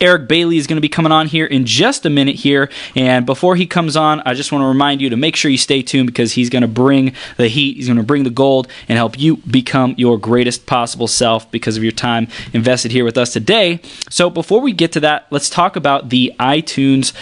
Eric Bailey is going to be coming on here in just a minute here. And before he comes on, I just want to remind you to make sure you stay tuned because he's going to bring the heat, he's going to bring the gold, and help you become your greatest possible self because of your time invested here with us today. So before we get to that, let's talk about the iTunes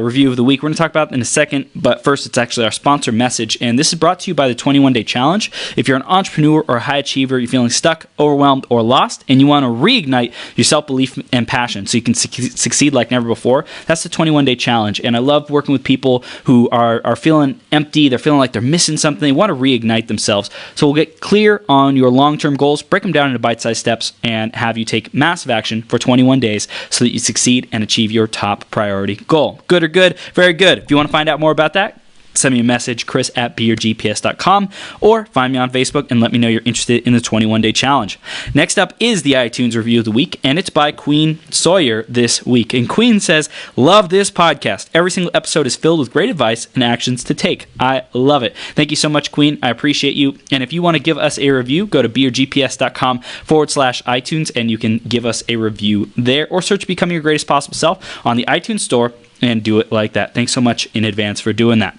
review of the week. We're going to talk about it in a second, but first it's actually our sponsor message. And this is brought to you by the 21-Day Challenge. If you're an entrepreneur or a high achiever, you're feeling stuck, overwhelmed, or lost, and you want to reignite your self-belief and passion so you can succeed like never before, that's the 21-Day Challenge. And I love working with people who are feeling empty, they're feeling like they're missing something, they want to reignite themselves. So we'll get clear on your long-term goals, break them down into bite-sized steps, and have you take massive action for 21 days so that you succeed and achieve your top priority goal. Good or good? Very good. If you want to find out more about that, send me a message, chris@beyourgps.com, or find me on Facebook and let me know you're interested in the 21-Day Challenge. Next up is the iTunes Review of the Week, and it's by Queen Sawyer this week. And Queen says, love this podcast. Every single episode is filled with great advice and actions to take. I love it. Thank you so much, Queen. I appreciate you. And if you want to give us a review, go to beyourgps.com/iTunes, and you can give us a review there, or search Becoming Your Greatest Possible Self on the iTunes Store and do it like that. Thanks so much in advance for doing that.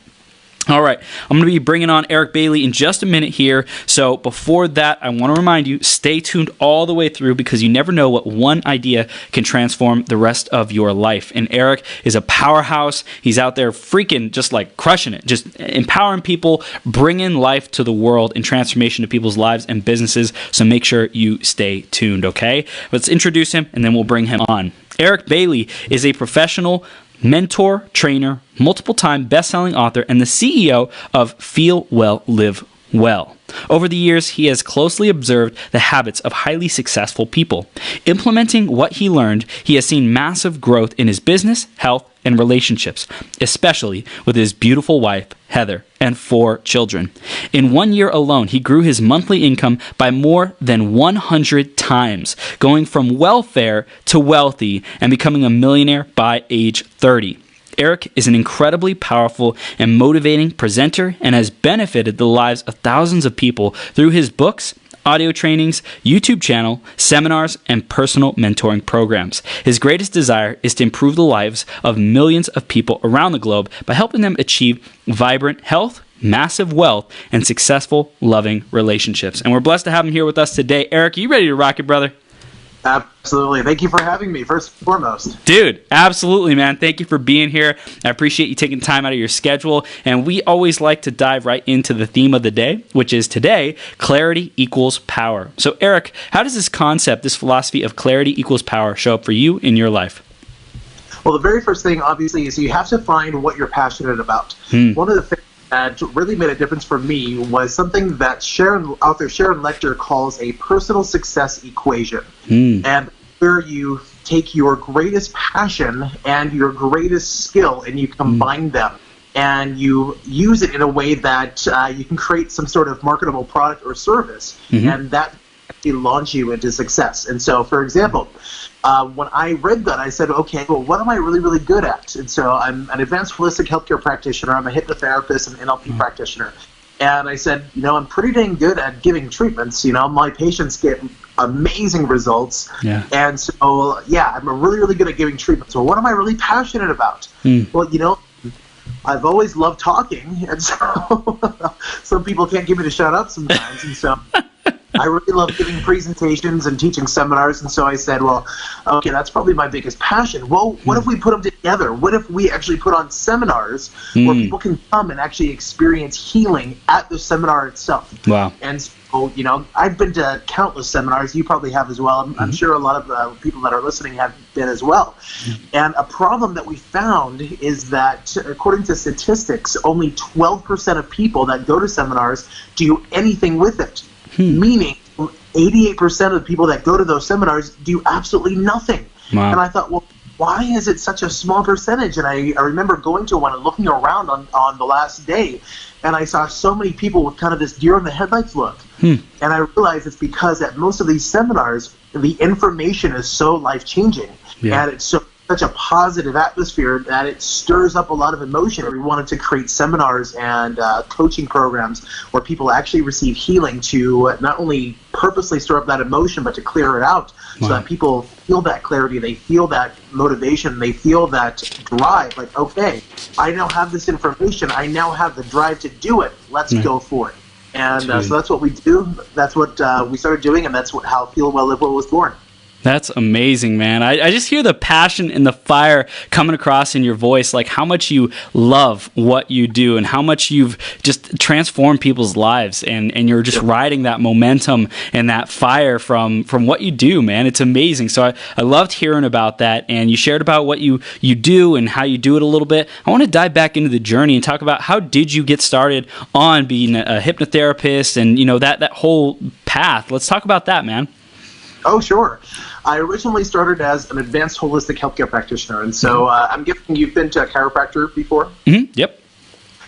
All right, I'm going to be bringing on Eric Bailey in just a minute here. So before that, I want to remind you, stay tuned all the way through because you never know what one idea can transform the rest of your life. And Eric is a powerhouse. He's out there freaking just like crushing it, just empowering people, bringing life to the world and transformation to people's lives and businesses. So make sure you stay tuned, okay? Let's introduce him and then we'll bring him on. Eric Bailey is a professional mentor, trainer, multiple-time best-selling author, and the CEO of Feel Well, Live Well. Over the years, he has closely observed the habits of highly successful people. Implementing what he learned, he has seen massive growth in his business, health, and relationships, especially with his beautiful wife, Heather, and 4 children. In 1 year alone, he grew his monthly income by more than 100 times, going from welfare to wealthy and becoming a millionaire by age 30. Eric is an incredibly powerful and motivating presenter and has benefited the lives of thousands of people through his books, audio trainings, YouTube channel, seminars, and personal mentoring programs. His greatest desire is to improve the lives of millions of people around the globe by helping them achieve vibrant health, massive wealth, and successful, loving relationships. And we're blessed to have him here with us today. Eric, are you ready to rock it, brother? Absolutely. Thank you for having me, first and foremost. Dude, absolutely, man. Thank you for being here. I appreciate you taking time out of your schedule. And we always like to dive right into the theme of the day, which is today, clarity equals power. So, Eric, how does this concept, this philosophy of clarity equals power show up for you in your life? Well, the very first thing, obviously, is you have to find what you're passionate about. One of the things that really made a difference for me was something that author Sharon Lecter calls a personal success equation. And where you take your greatest passion and your greatest skill and you combine them and you use it in a way that you can create some sort of marketable product or service, and that actually launch you into success. And so, for example, when I read that, I said, okay, well, what am I really, really good at? And so I'm an advanced holistic healthcare practitioner. I'm a hypnotherapist and NLP practitioner. And I said, I'm pretty dang good at giving treatments. My patients get amazing results. And so, I'm really, really good at giving treatments. So what am I really passionate about? Well, I've always loved talking. And so some people can't get me to shut up sometimes. And so I really love giving presentations and teaching seminars, and so I said, well, okay, that's probably my biggest passion. Well, what if we put them together? What if we actually put on seminars where people can come and actually experience healing at the seminar itself? Wow. And so, I've been to countless seminars. You probably have as well. I'm sure a lot of the people that are listening have been as well. And a problem that we found is that, according to statistics, only 12% of people that go to seminars do anything with it. Meaning 88% of the people that go to those seminars do absolutely nothing. Wow. And I thought, well, why is it such a small percentage? And I remember going to one and looking around on the last day, and I saw so many people with kind of this deer in the headlights look. And I realized it's because at most of these seminars, the information is so life-changing, and it's so such a positive atmosphere that it stirs up a lot of emotion. We wanted to create seminars and coaching programs where people actually receive healing to not only purposely stir up that emotion, but to clear it out so that people feel that clarity, they feel that motivation, they feel that drive. Like, okay, I now have this information. I now have the drive to do it. Let's go for it. And so that's what we do. That's what we started doing, and that's how Feel Well, Live Well was born. That's amazing, man. I just hear the passion and the fire coming across in your voice, like how much you love what you do and how much you've just transformed people's lives, and you're just riding that momentum and that fire from what you do, man. It's amazing. So I loved hearing about that, and you shared about what you do and how you do it a little bit. I want to dive back into the journey and talk about how did you get started on being a hypnotherapist and, that whole path. Let's talk about that, man. Oh, sure. I originally started as an advanced holistic healthcare practitioner, and so I'm guessing you've been to a chiropractor before? Mm-hmm. Yep.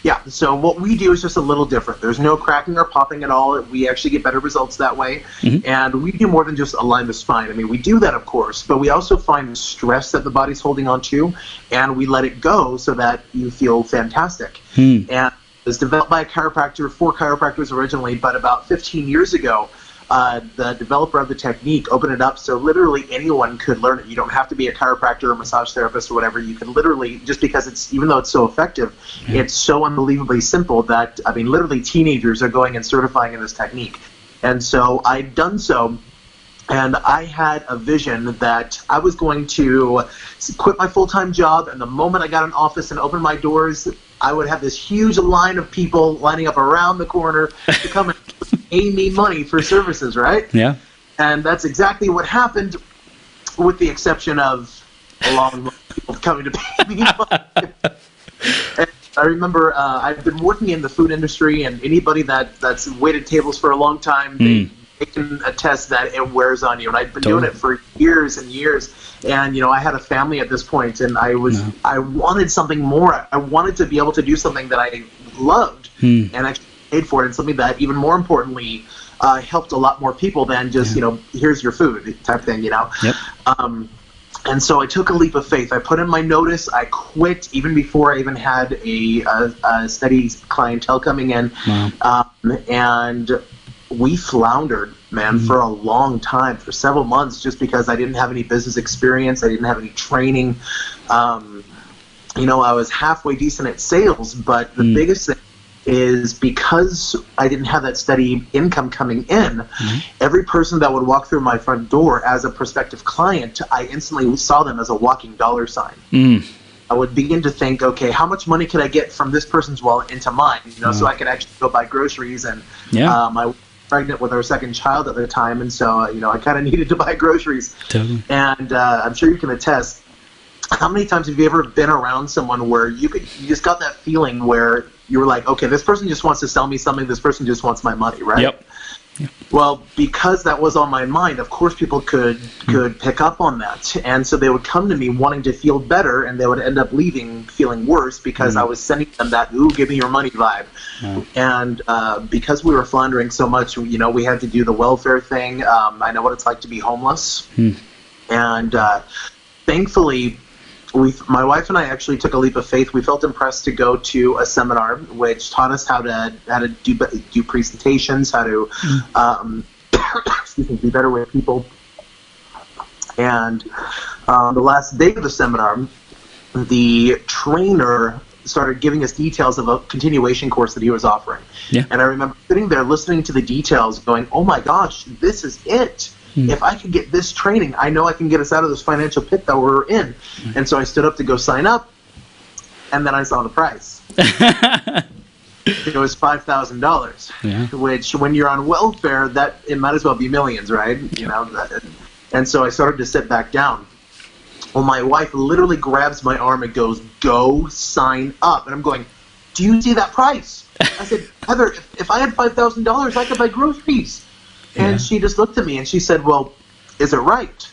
Yeah, so what we do is just a little different. There's no cracking or popping at all. We actually get better results that way, and we do more than just align the spine. I mean, we do that, of course, but we also find stress that the body's holding on to, and we let it go so that you feel fantastic. And it was developed by a chiropractor, for chiropractors originally, but about 15 years ago, the developer of the technique opened it up so literally anyone could learn it. You don't have to be a chiropractor or massage therapist or whatever. You can literally, just because even though it's so effective, it's so unbelievably simple that, I mean, literally teenagers are going and certifying in this technique. And so I'd done so, and I had a vision that I was going to quit my full-time job, and the moment I got an office and opened my doors, I would have this huge line of people lining up around the corner to come and pay me money for services, right? Yeah. And that's exactly what happened, with the exception of a long line of people coming to pay me money. And I remember I've been working in the food industry, and anybody that's waited tables for a long time, they can attest that it wears on you. And I'd been doing it for years and years. And, I had a family at this point, and I wanted something more. I wanted to be able to do something that I loved and actually paid for it, and something that, even more importantly, helped a lot more people than just, here's your food type thing, Yep. And so I took a leap of faith. I put in my notice. I quit even before I even had a steady clientele coming in. Wow. And we floundered, man, for a long time, for several months, just because I didn't have any business experience. I didn't have any training. I was halfway decent at sales, but the biggest thing is because I didn't have that steady income coming in, every person that would walk through my front door as a prospective client, I instantly saw them as a walking dollar sign. I would begin to think, okay, how much money could I get from this person's wallet into mine, so I could actually go buy groceries. And I was pregnant with our second child at the time, and so, I kind of needed to buy groceries. Totally. And I'm sure you can attest, how many times have you ever been around someone where you just got that feeling where you were like, okay, this person just wants to sell me something, this person just wants my money, right? Yep. Well, because that was on my mind, of course people could pick up on that. And so they would come to me wanting to feel better, and they would end up leaving feeling worse because I was sending them that, ooh, give me your money vibe. And because we were floundering so much, we had to do the welfare thing. I know what it's like to be homeless. And thankfully, my wife and I actually took a leap of faith. We felt impressed to go to a seminar which taught us how to do presentations, how to be better with people. And the last day of the seminar, the trainer started giving us details of a continuation course that he was offering. And I remember sitting there listening to the details going, oh my gosh, this is it. If I can get this training, I know I can get us out of this financial pit that we're in. And so I stood up to go sign up, and then I saw the price. It was $5,000, which when you're on welfare, it might as well be millions, right? And so I started to sit back down. Well, my wife literally grabs my arm and goes, go sign up. And I'm going, do you see that price? I said, Heather, if I had $5,000, I could buy groceries. And she just looked at me and she said, well, is it right?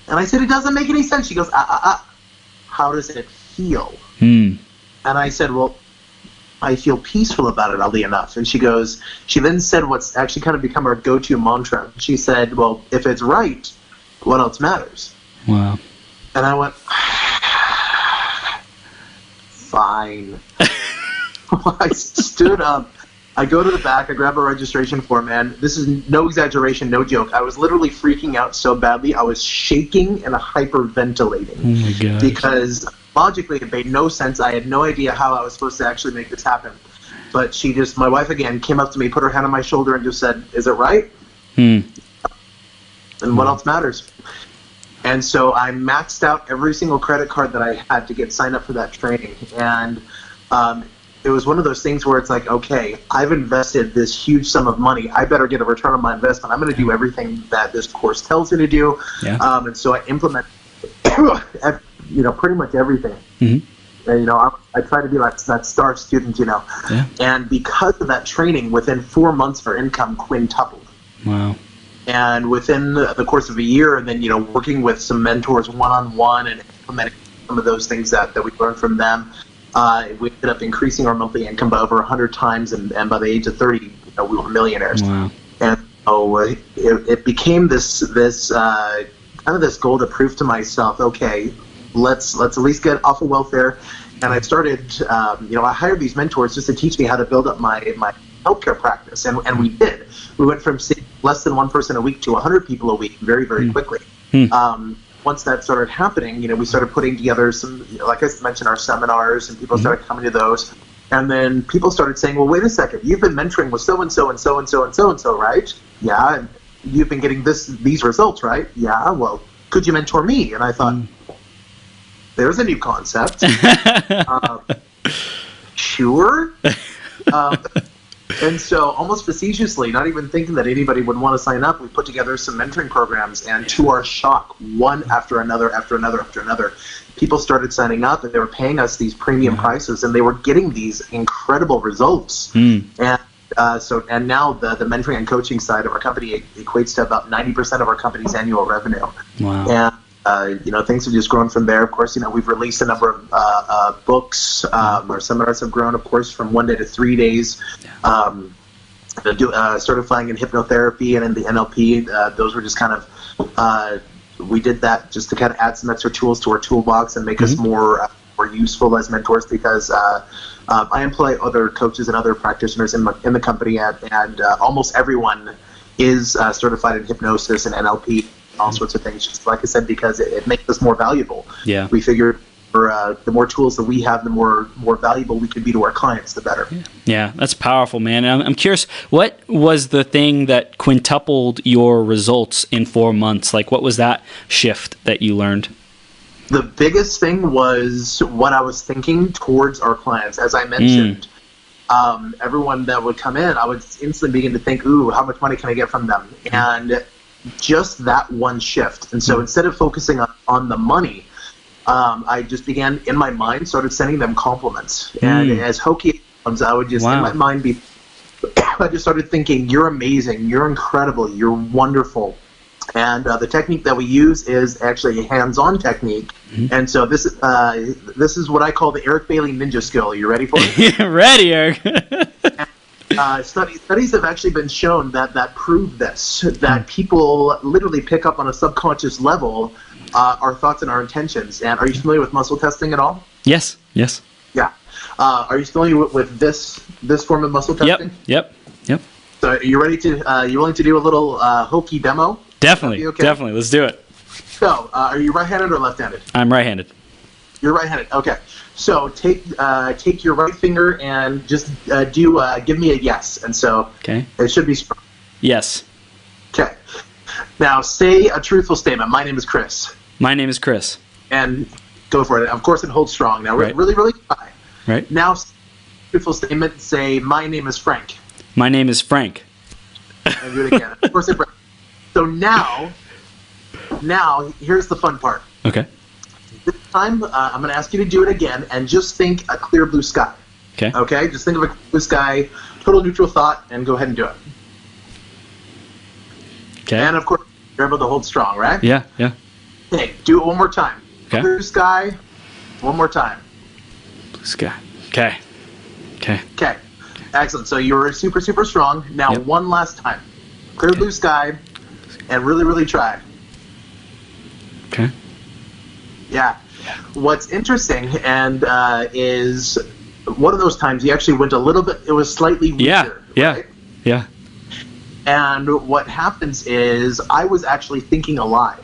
And I said, it doesn't make any sense. She goes, how does it feel? And I said, well, I feel peaceful about it, oddly enough. And she then said what's actually kind of become our go-to mantra. She said, well, if it's right, what else matters? Wow. And I went, fine. I stood up. I go to the back. I grab a registration form, and this is no exaggeration, no joke. I was literally freaking out so badly. I was shaking and hyperventilating. Oh my God. Because logically, it made no sense. I had no idea how I was supposed to actually make this happen. But my wife again, came up to me, put her hand on my shoulder, and just said, "Is it right?" And what else matters? And so I maxed out every single credit card that I had to get signed up for that training. And it was one of those things where it's like, okay, I've invested this huge sum of money. I better get a return on my investment. I'm going to do everything that this course tells me to do. Yeah. And so I implement, pretty much everything. And, I try to be like that star student, Yeah. And because of that training, within 4 months, our income quintupled. Wow. And within the course of a year, and then, working with some mentors one-on-one and implementing some of those things that we learned from them, we ended up increasing our monthly income by over 100 times, and by the age of 30, we were millionaires. Wow. And so it became this kind of this goal to prove to myself, okay, let's at least get off of welfare. And I started, I hired these mentors just to teach me how to build up my healthcare practice, and we did. We went from seeing less than one person a week to 100 people a week very, very quickly. Once that started happening, we started putting together some, like I mentioned, our seminars, and people started coming to those. And then people started saying, well, wait a second, you've been mentoring with so-and-so and so-and-so and so-and-so, right? Yeah, and you've been getting these results, right? Yeah, well, could you mentor me? And I thought, there's a new concept. Sure. And so, almost facetiously, not even thinking that anybody would want to sign up, we put together some mentoring programs, and to our shock, one after another, people started signing up, and they were paying us these premium prices, and they were getting these incredible results. And and now the mentoring and coaching side of our company equates to about 90% of our company's annual revenue. Wow. And things have just grown from there. Of course, we've released a number of books. Our seminars have grown, of course, from 1 day to 3 days. Certifying in hypnotherapy and in the NLP. Those were just kind of, we did that just to kind of add some extra tools to our toolbox and make us more useful as mentors, because I employ other coaches and other practitioners in the company, and almost everyone is certified in hypnosis and NLP. All sorts of things, just like I said, because it makes us more valuable. Yeah. We figured the more tools that we have, the more valuable we can be to our clients, the better. Yeah, that's powerful, man. I'm curious, what was the thing that quintupled your results in 4 months? Like, what was that shift that you learned? The biggest thing was what I was thinking towards our clients. As I mentioned, everyone that would come in, I would instantly begin to think, ooh, how much money can I get from them? And just that one shift. And so instead of focusing on the money, I just began, in my mind, started sending them compliments. And as hokey as it comes, I would just, in my mind, I just started thinking, you're amazing, you're incredible, you're wonderful. And the technique that we use is actually a hands-on technique. And so this is what I call the Eric Bailey ninja skill. Are you ready for it? Ready, Eric. Studies have actually been shown that prove this, that people literally pick up on a subconscious level our thoughts and our intentions. And are you familiar with muscle testing at all? Yes. Yeah. Are you familiar with this form of muscle testing? Yep. So are you ready to, you willing to do a little hokey demo? Definitely. Okay? Definitely. Let's do it. So, are you right-handed or left-handed? I'm right-handed. You're right-handed. Okay. So take your right finger and just give me a yes. And so it should be strong. Yes. Okay. Now say a truthful statement. My name is Chris. My name is Chris. And go for it. Of course, it holds strong. Now really, really high. Right. Now, truthful statement. Say my name is Frank. My name is Frank. And do it again. Of course, so now here's the fun part. Okay. This time, I'm going to ask you to do it again, and just think a clear blue sky. Okay. Okay? Just think of a clear blue sky, total neutral thought, and go ahead and do it. Okay. And, of course, you're able to hold strong, right? Yeah. Okay, do it one more time. Okay. Blue sky, one more time. Blue sky. Okay. Excellent. So you're super, super strong. Now, one last time. Clear blue sky, and really, really try. Okay. Yeah. What's interesting and is one of those times you actually went a little bit. It was slightly weaker. Right? Yeah. And what happens is I was actually thinking a lie.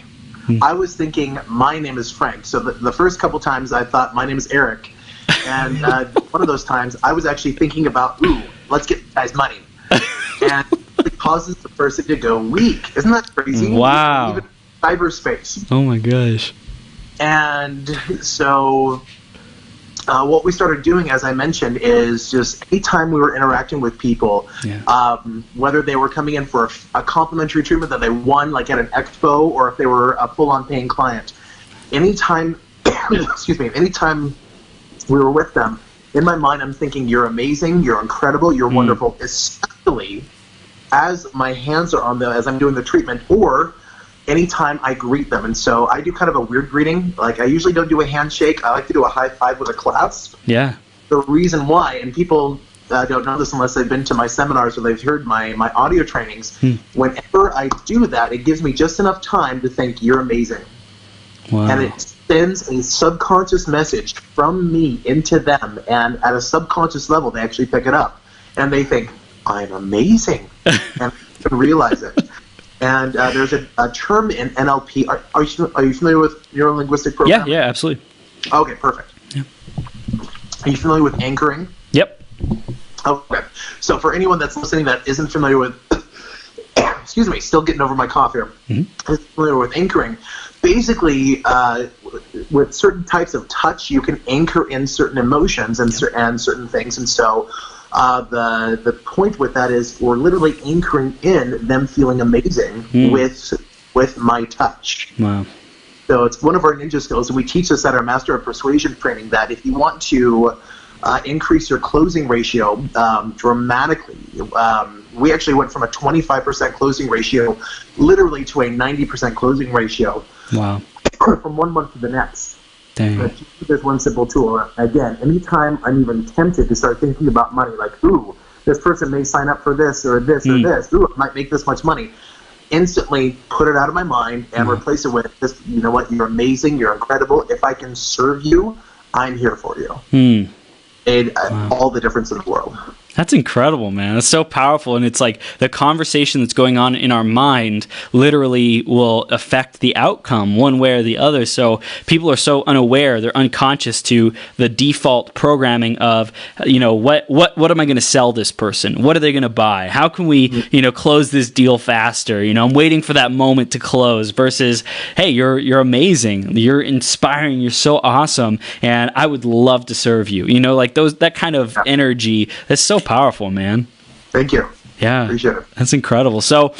I was thinking my name is Frank. So the first couple times I thought my name is Eric. And one of those times I was actually thinking about, ooh, let's get this guy's money. And it causes the person to go weak. Isn't that crazy? Wow. Even cyberspace. Oh my gosh. And so what we started doing, as I mentioned, is just anytime we were interacting with people, whether they were coming in for a complimentary treatment that they won, like at an expo, or if they were a full-on paying client, anytime, anytime we were with them, in my mind, I'm thinking, you're amazing, you're incredible, you're wonderful, especially as my hands are on them as I'm doing the treatment, or anytime I greet them. And so I do kind of a weird greeting. Like, I usually don't do a handshake. I like to do a high five with a clasp. Yeah. The reason why, and people don't know this unless they've been to my seminars or they've heard my audio trainings, whenever I do that, it gives me just enough time to think, you're amazing. Wow. And it sends a subconscious message from me into them, and at a subconscious level, they actually pick it up. And they think, I'm amazing. And they realize it. And there's a term in NLP. Are you familiar with neuro-linguistic programming? Yeah, absolutely. Okay, perfect. Yeah. Are you familiar with anchoring? Yep. Okay. So for anyone that's listening that isn't familiar with, excuse me, still getting over my cough here, isn't familiar with anchoring, basically with certain types of touch, you can anchor in certain emotions and certain things. And so the point with that is we're literally anchoring in them feeling amazing with my touch. Wow. So it's one of our ninja skills, and we teach this at our Master of Persuasion training, that if you want to increase your closing ratio dramatically, we actually went from a 25% closing ratio literally to a 90% closing ratio. Wow. From 1 month to the next. Dang. There's one simple tool. Again, anytime I'm even tempted to start thinking about money, like, ooh, this person may sign up for this or this or this, ooh, it might make this much money, instantly put it out of my mind and replace it with this, you know what, you're amazing, you're incredible. If I can serve you, I'm here for you. Made all the difference in the world. That's incredible, man. That's so powerful. And it's like the conversation that's going on in our mind literally will affect the outcome one way or the other. So people are so unaware, they're unconscious to the default programming of, you know, what am I going to sell this person? What are they going to buy? How can we, close this deal faster? I'm waiting for that moment to close versus, hey, you're amazing. You're inspiring. You're so awesome. And I would love to serve you. Like that kind of energy. That's so powerful, man. Thank you. Yeah, appreciate it. That's incredible. So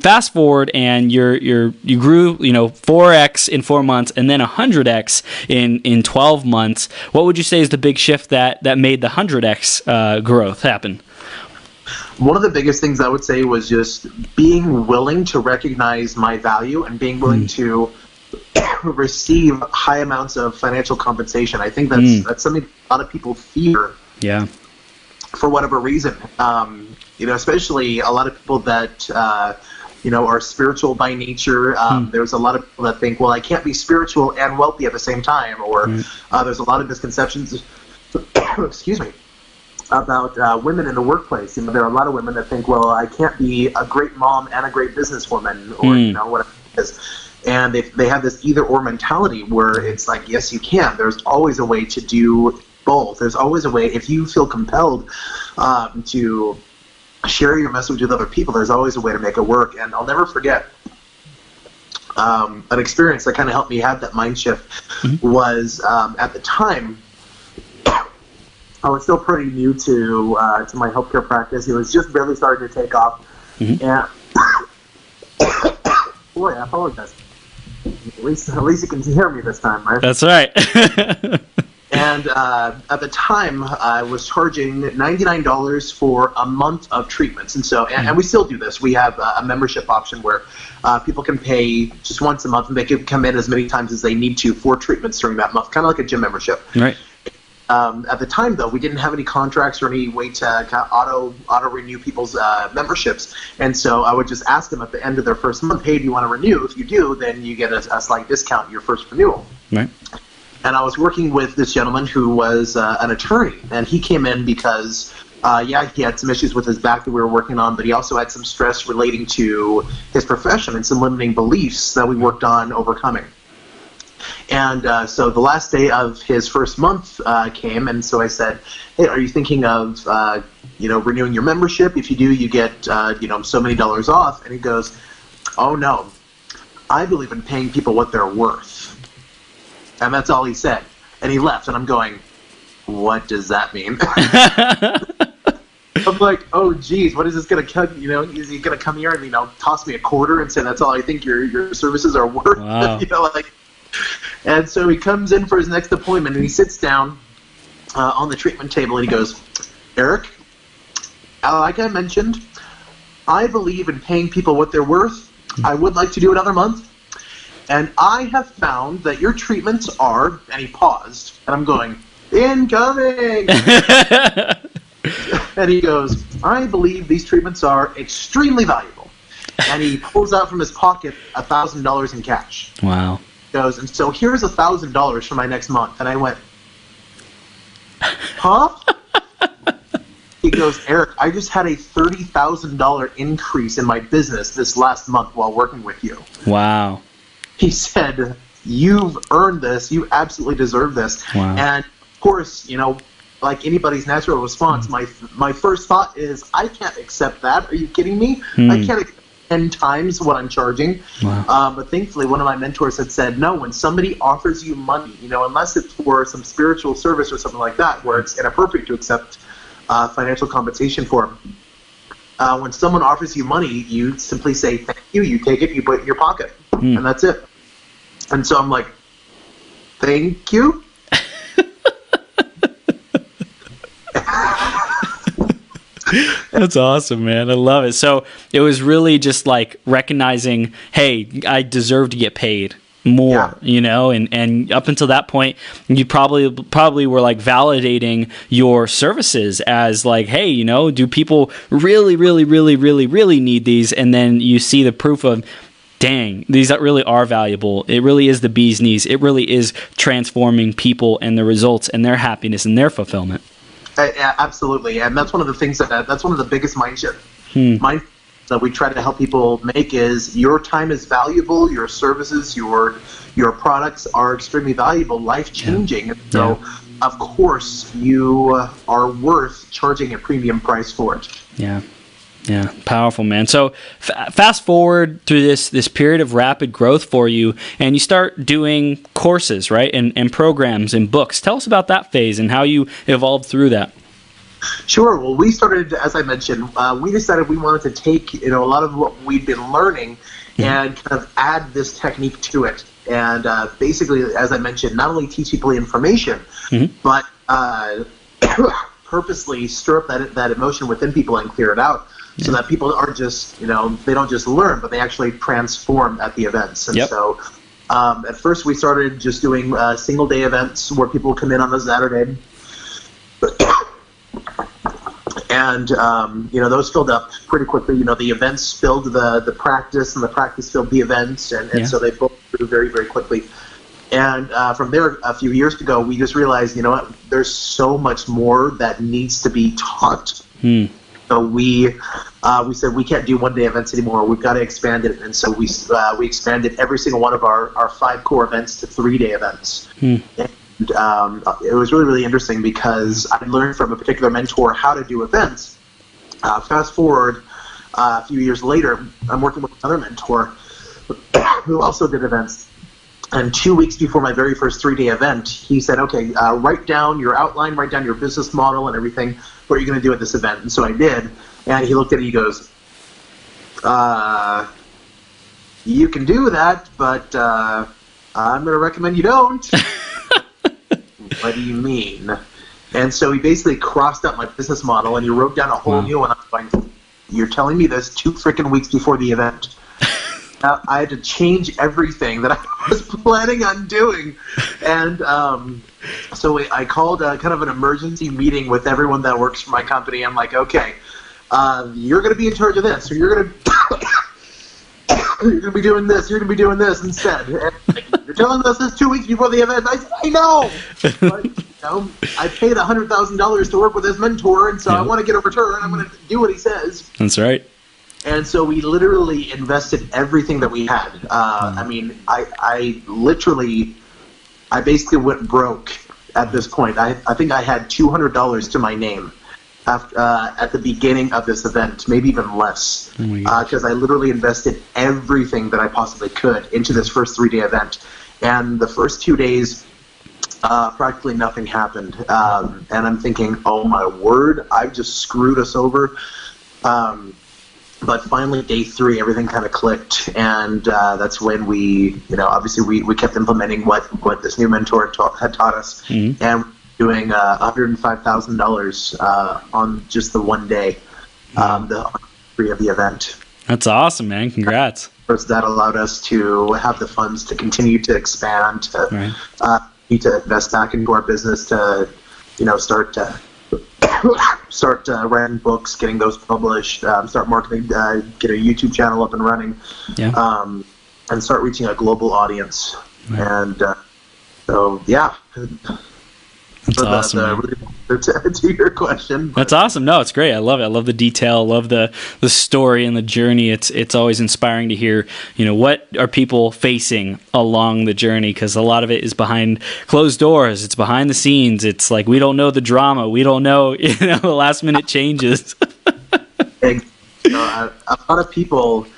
fast forward, and you grew 4x in 4 months, and then 100x in 12 months. What would you say is the big shift that made the 100x growth happen? One of the biggest things I would say was just being willing to recognize my value and being willing to receive high amounts of financial compensation. I think that's something a lot of people fear. Yeah. For whatever reason, especially a lot of people that are spiritual by nature. There's a lot of people that think, well, I can't be spiritual and wealthy at the same time, or there's a lot of misconceptions. Excuse me. About women in the workplace. There are a lot of women that think, well, I can't be a great mom and a great businesswoman, or whatever it is. And they have this either-or mentality where it's like, yes, you can. There's always a way to do both. There's always a way. If you feel compelled to share your message with other people, there's always a way to make it work. And I'll never forget an experience that kind of helped me have that mind shift was at the time, I was still pretty new to my healthcare practice. It was just barely starting to take off. And boy, I apologize. At least you can hear me this time, right? That's right. And at the time, I was charging $99 for a month of treatments. And so, and we still do this. We have a membership option where people can pay just once a month, and they can come in as many times as they need to for treatments during that month, kind of like a gym membership. Right. At the time, though, we didn't have any contracts or any way to kind of auto renew people's memberships. And so I would just ask them at the end of their first month, hey, do you want to renew? If you do, then you get a slight discount your first renewal. Right. And I was working with this gentleman who was an attorney, and he came in because, he had some issues with his back that we were working on, but he also had some stress relating to his profession and some limiting beliefs that we worked on overcoming. And so the last day of his first month came, and so I said, hey, are you thinking of, renewing your membership? If you do, you get, so many dollars off. And he goes, oh, no, I believe in paying people what they're worth. And that's all he said. And he left, and I'm going, what does that mean? I'm like, oh, geez, what is this going to cut? Is he going to come here and, toss me a quarter and say that's all I think your services are worth? Wow. And so he comes in for his next appointment, and he sits down on the treatment table, and he goes, Eric, like I mentioned, I believe in paying people what they're worth. I would like to do another month. And I have found that your treatments are, and he paused, and I'm going, incoming! And he goes, I believe these treatments are extremely valuable. And he pulls out from his pocket $1,000 in cash. Wow. Goes, and so here's $1,000 for my next month. And I went, huh? He goes, Eric, I just had a $30,000 increase in my business this last month while working with you. Wow. He said, you've earned this. You absolutely deserve this. Wow. And of course, like anybody's natural response, my first thought is, I can't accept that. Are you kidding me? I can't accept 10 times what I'm charging. Wow. But thankfully, one of my mentors had said, no, when somebody offers you money, unless it's for some spiritual service or something like that, where it's inappropriate to accept financial compensation for, when someone offers you money, you simply say, thank you, you take it, you put it in your pocket, and that's it. And so I'm like, thank you? That's awesome, man. I love it. So it was really just like recognizing, hey, I deserve to get paid more, and up until that point, you probably were like validating your services as like, hey, do people really, really, really, really, really need these? And then you see the proof of, dang, these really are valuable. It really is the bee's knees. It really is transforming people and the results and their happiness and their fulfillment. Absolutely, and that's one of the things that's one of the biggest mindset that we try to help people make is your time is valuable, your services, your products are extremely valuable, life-changing, and so of course you are worth charging a premium price for it. Yeah, powerful, man. So fast forward through this period of rapid growth for you, and you start doing courses, right, and programs and books. Tell us about that phase and how you evolved through that. Sure. Well, we started, as I mentioned, we decided we wanted to take a lot of what we'd been learning and kind of add this technique to it. And basically, as I mentioned, not only teach people the information, but purposely stir up that emotion within people and clear it out. So that people aren't just, they don't just learn, but they actually transform at the events. And so at first we started just doing single-day events where people come in on a Saturday. And, those filled up pretty quickly. The events filled the practice, and the practice filled the events. And so they both grew very, very quickly. And from there, a few years ago, we just realized, there's so much more that needs to be taught. So we said we can't do one-day events anymore. We've got to expand it, and so we expanded every single one of our 5 core events to 3-day events. And it was really, really interesting because I learned from a particular mentor how to do events. Fast forward a few years later, I'm working with another mentor who also did events. And 2 weeks before my very first 3-day event, he said, okay, write down your outline, write down your business model and everything. What are you going to do at this event? And so I did. And he looked at it and he goes, you can do that, but I'm going to recommend you don't. What do you mean? And so he basically crossed out my business model and he wrote down a whole new one. I'm like, you're telling me this 2 freaking weeks before the event? I had to change everything that I was planning on doing. And so I called kind of an emergency meeting with everyone that works for my company. I'm like, okay, you're going to be in charge of this, or you're going to be doing this, you're going to be doing this instead. And, like, you're telling us this 2 weeks before the event. I said, I know. But, I paid $100,000 to work with his mentor, and so I want to get a return. I'm going to do what he says. That's right. And so we literally invested everything that we had. I mean, I basically went broke at this point. I think I had $200 to my name at the beginning of this event, maybe even less, because I literally invested everything that I possibly could into this first 3-day event. And the first 2 days, practically nothing happened. And I'm thinking, oh my word, I've just screwed us over. But finally, day 3, everything kind of clicked, and that's when we, obviously we kept implementing what this new mentor had taught us, and doing $105,000 on just the one day, the free of the event. That's awesome, man! Congrats. First, that allowed us to have the funds to continue to expand, to invest back into our business, to start writing books, getting those published, start marketing, get a YouTube channel up and running, and start reaching a global audience. And so, yeah. That's awesome. To your question. That's awesome. No, it's great. I love it. I love the detail. I love the story and the journey. It's always inspiring to hear, what are people facing along the journey, because a lot of it is behind closed doors. It's behind the scenes. It's like we don't know the drama. We don't know, the last minute changes. A lot of people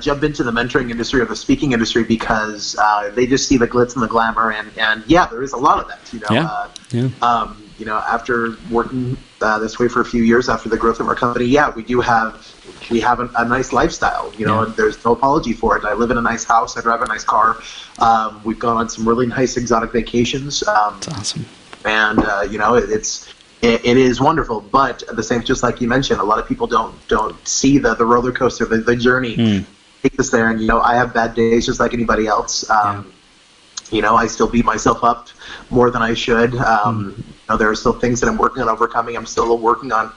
jump into the mentoring industry or the speaking industry because they just see the glitz and the glamour, and there is a lot of that. After working this way for a few years after the growth of our company, we have a nice lifestyle. There's no apology for it. I live in a nice house. I drive a nice car. We've gone on some really nice exotic vacations. That's awesome. And it is wonderful, but at the same, just like you mentioned, a lot of people don't see the roller coaster, the journey. Take us there, and I have bad days just like anybody else. I still beat myself up more than I should. There are still things that I'm working on overcoming. I'm still working on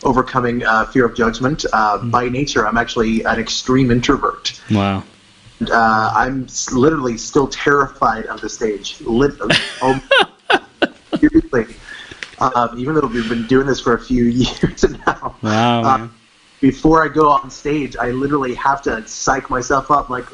overcoming fear of judgment. By nature, I'm actually an extreme introvert. Wow. And, I'm literally still terrified of the stage. Seriously. Even though we've been doing this for a few years now. Wow. Before I go on stage, I literally have to psych myself up. Like,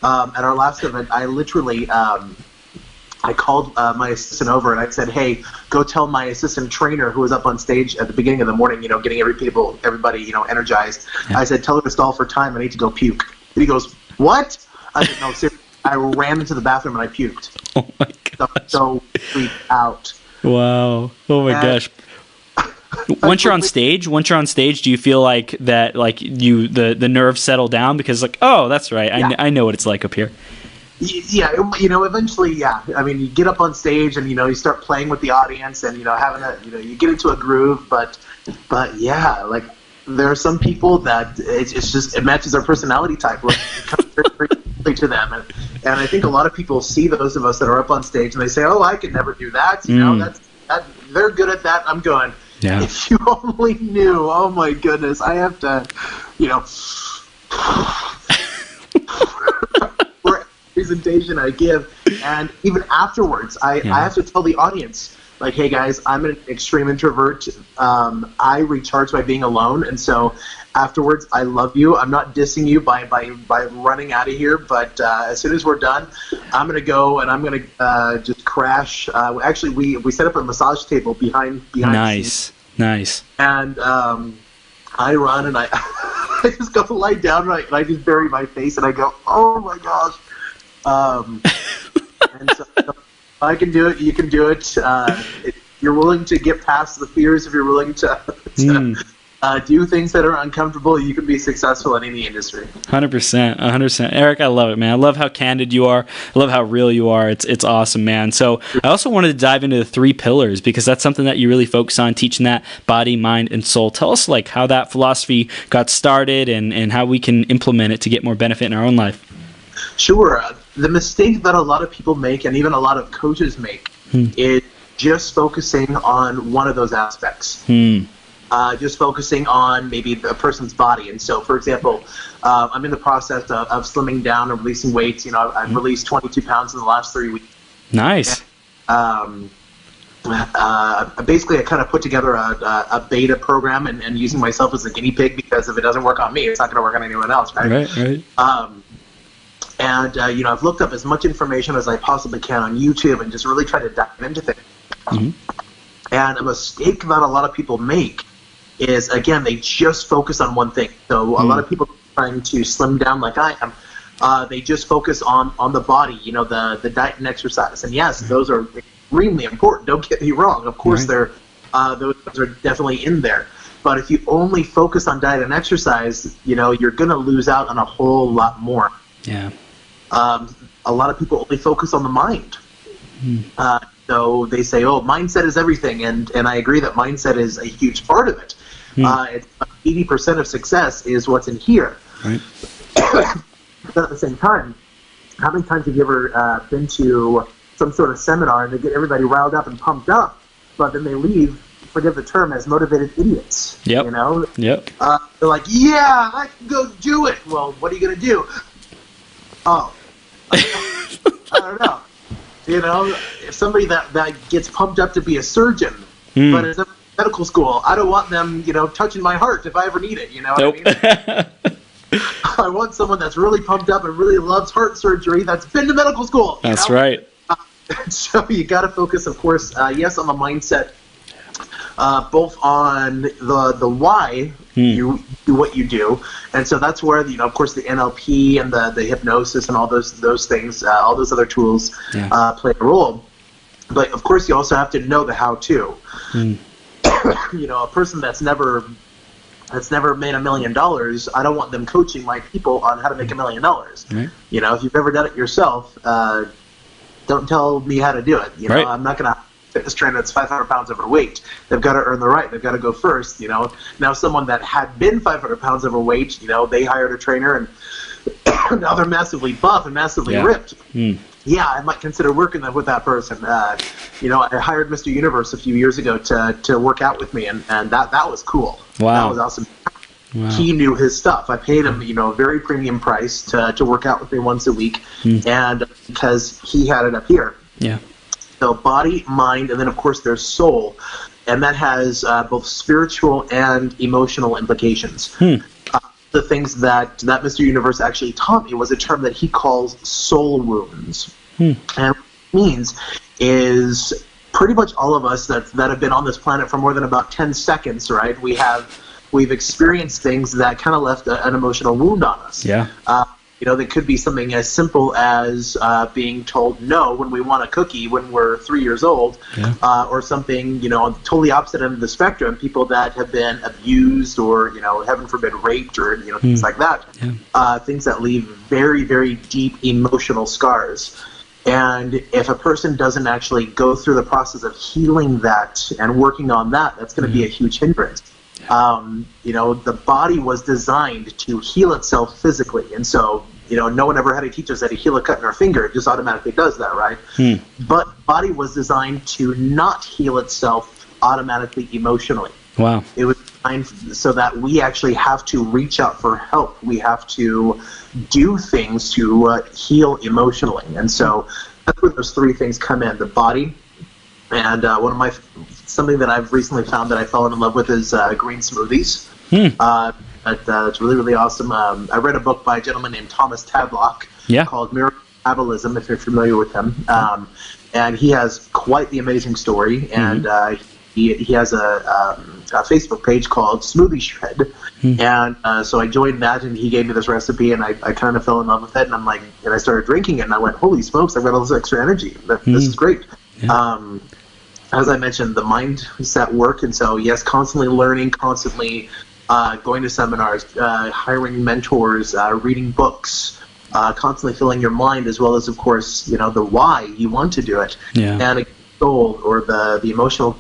at our last event, I literally, I called my assistant over and I said, "Hey, go tell my assistant trainer who was up on stage at the beginning of the morning, getting everybody, energized." I said, "Tell her to stall for time. I need to go puke." And he goes, "What?" I said, "No, seriously." I ran into the bathroom and I puked. Oh my gosh. So freaked out. Wow. Oh my gosh. Once you're on stage, do you feel like that, like the nerves settle down because oh, that's right. I know what it's like up here. Yeah, eventually, yeah. I mean, you get up on stage and you start playing with the audience and you get into a groove, but yeah, like there are some people that it matches their personality type. It comes very quickly to them, and I think a lot of people see those of us that are up on stage and they say, "Oh, I could never do that." They're good at that. I'm going. Yeah. If you only knew, oh my goodness, I have to, for every presentation I give, and even afterwards, I have to tell the audience, like, "Hey guys, I'm an extreme introvert. I recharge by being alone, and so afterwards, I love you. I'm not dissing you by running out of here, but as soon as we're done, I'm gonna go and I'm gonna just crash." Actually, we set up a massage table behind. Nice. And I run and I just go lie down and I just bury my face and I go, "Oh my gosh." And so if I can do it, you can do it. If you're willing to get past the fears, if you're willing to do things that are uncomfortable, you can be successful in any industry. 100%. Eric, I love it, man. I love how candid you are. I love how real you are. It's awesome, man. So I also wanted to dive into the 3 pillars because that's something that you really focus on, teaching that body, mind, and soul. Tell us how that philosophy got started and how we can implement it to get more benefit in our own life. Sure. The mistake that a lot of people make, and even a lot of coaches make, is just focusing on one of those aspects. just focusing on maybe a person's body. And so, for example, I'm in the process of slimming down and releasing weights. You know, I've released 22 pounds in the last 3 weeks. Nice. And, basically, I kind of put together a beta program and using myself as a guinea pig, because if it doesn't work on me, it's not going to work on anyone else, right? Right. And you know, I've looked up as much information as I possibly can on YouTube and just really try to dive into things. Mm-hmm. And a mistake that a lot of people make is, again, they just focus on one thing. So a lot of people trying to slim down like I am, they just focus on the body, you know, the diet and exercise. And yes, those are extremely important. Don't get me wrong. Of course, those are definitely in there. But if you only focus on diet and exercise, you know, you're going to lose out on a whole lot more. Yeah. A lot of people only focus on the mind. So they say, oh, mindset is everything. And I agree that mindset is a huge part of it. 80% of success is what's in here. Right. But at the same time, how many times have you ever been to some sort of seminar and they get everybody riled up and pumped up, but then they leave, forgive the term, as motivated idiots? Yep. You know? Yep. They're like, yeah, I can go do it. Well, what are you going to do? Oh, I don't know. You know, if somebody that gets pumped up to be a surgeon, but is in medical school, I don't want them, you know, touching my heart if I ever need it. You know what I mean? I want someone that's really pumped up and really loves heart surgery that's been to medical school. That's right. So you got to focus, of course, yes, on the mindset, both on the why you do what you do, and so that's where, you know, of course, the NLP and the hypnosis and all those things, all those other tools play a role. But of course, you also have to know the how-to. You know, a person that's never made $1 million, I don't want them coaching my people on how to make $1 million. Right. You know, if you've ever done it yourself, don't tell me how to do it. You know, I'm not going to fitness trainer that's 500 pounds overweight. They've got to earn the right. They've got to go first. You know, now someone that had been 500 pounds overweight, you know, they hired a trainer and now they're massively buff and massively ripped. Yeah, I might consider working with that person. You know, I hired Mr. Universe a few years ago to work out with me, and that was cool. Wow. That was awesome. Wow. He knew his stuff. I paid him, you know, a very premium price to work out with me once a week, and because he had it up here. Yeah. So body, mind, and then of course there's soul, and that has both spiritual and emotional implications. The things that Mr. Universe actually taught me was a term that he calls soul wounds. And what it means is pretty much all of us that have been on this planet for more than about 10 seconds, right? We've experienced things that kind of left an emotional wound on us. Yeah. You know, that could be something as simple as being told no when we want a cookie when we're 3 years old, or something, you know, on the totally opposite end of the spectrum, people that have been abused or, you know, heaven forbid, raped or, you know, things like that, things that leave very, very deep emotional scars. And if a person doesn't actually go through the process of healing that and working on that, that's going to be a huge hindrance. You know, the body was designed to heal itself physically, and so, you know, no one ever had to teach us how to heal a cut in our finger. It just automatically does that, right? But body was designed to not heal itself automatically emotionally. Wow. It was designed so that we actually have to reach out for help. We have to do things to heal emotionally, and so that's where those three things come in: the body. And something that I've recently found that I've fallen in love with is green smoothies. It's really, really awesome. I read a book by a gentleman named Thomas Tadlock called Metabolism, if you're familiar with him. And he has quite the amazing story. And he has a Facebook page called Smoothie Shred. And so I joined that, and he gave me this recipe, and I kind of fell in love with it. And I'm like, and I started drinking it, and I went, holy smokes, I've got all this extra energy. This is great. As I mentioned, the mindset work, and so yes, constantly learning, constantly going to seminars, hiring mentors, reading books, constantly filling your mind, as well as, of course, you know, the why you want to do it, and a goal or the emotional